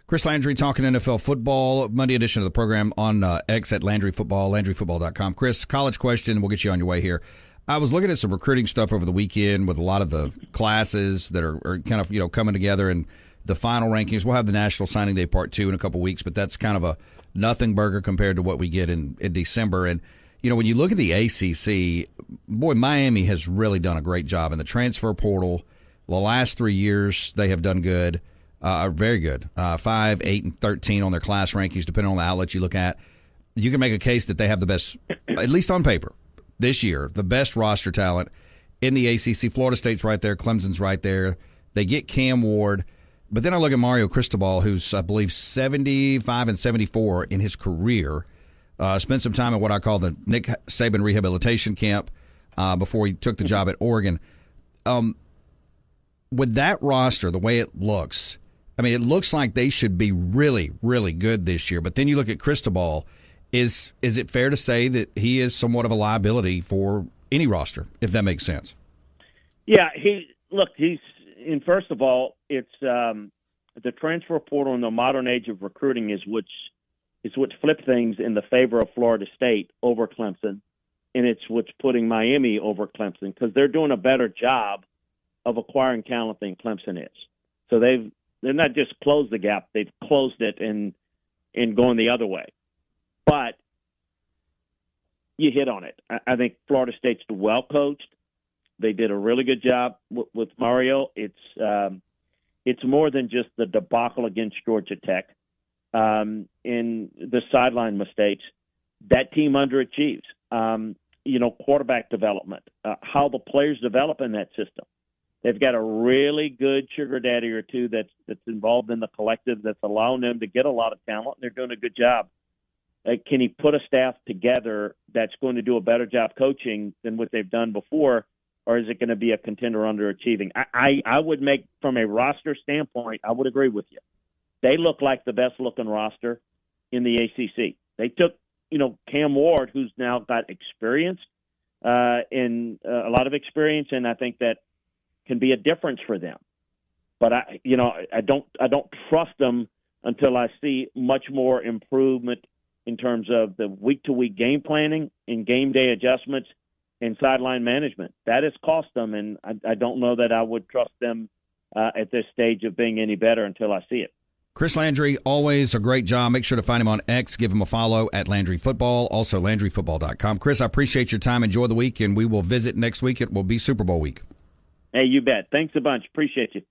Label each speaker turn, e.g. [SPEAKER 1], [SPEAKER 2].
[SPEAKER 1] Chris Landry talking NFL football, Monday edition of the program on X at Landry Football, LandryFootball.com. Chris, college question, we'll get you on your way here. I was looking at some recruiting stuff over the weekend with a lot of the classes that are kind of coming together and the final rankings. We'll have the National Signing Day Part 2 in a couple weeks, but that's kind of a nothing burger compared to what we get in December. And, when you look at the ACC, boy, Miami has really done a great job in the transfer portal. The last 3 years, they have done good. Very good. 5, 8, and 13 on their class rankings, depending on the outlet you look at. You can make a case that they have the best, at least on paper, this year, the best roster talent in the ACC. Florida State's right there. Clemson's right there. They get Cam Ward. But then I look at Mario Cristobal, who's, I believe, 75 and 74 in his career. Spent some time at what I call the Nick Saban rehabilitation camp before he took the job at Oregon. With that roster, the way it looks, it looks like they should be really, really good this year. But then you look at Cristobal. Is it fair to say that he is somewhat of a liability for any roster, if that makes sense?
[SPEAKER 2] Yeah, first of all, it's the transfer portal in the modern age of recruiting is what flipped things in the favor of Florida State over Clemson, and it's what's putting Miami over Clemson because they're doing a better job of acquiring talent than Clemson is. So they've not just closed the gap, they've closed it in going the other way. But you hit on it. I think Florida State's well coached. They did a really good job with Mario. It's more than just the debacle against Georgia Tech in the sideline mistakes. That team underachieves. Quarterback development, how the players develop in that system. They've got a really good sugar daddy or two that's involved in the collective that's allowing them to get a lot of talent, and they're doing a good job. Can he put a staff together that's going to do a better job coaching than what they've done before, or is it going to be a contender underachieving? I would make, from a roster standpoint, I would agree with you. They look like the best-looking roster in the ACC. They took, Cam Ward, who's now got experience, and a lot of experience, and I think that can be a difference for them. But I don't trust them until I see much more improvement in terms of the week-to-week game planning and game day adjustments and sideline management. That has cost them, and I don't know that I would trust them at this stage of being any better until I see it.
[SPEAKER 1] Chris Landry, always a great job. Make sure to find him on X. Give him a follow at Landry Football, also LandryFootball.com. Chris, I appreciate your time. Enjoy the week, and we will visit next week. It will be Super Bowl week.
[SPEAKER 2] Hey, you bet. Thanks a bunch. Appreciate you.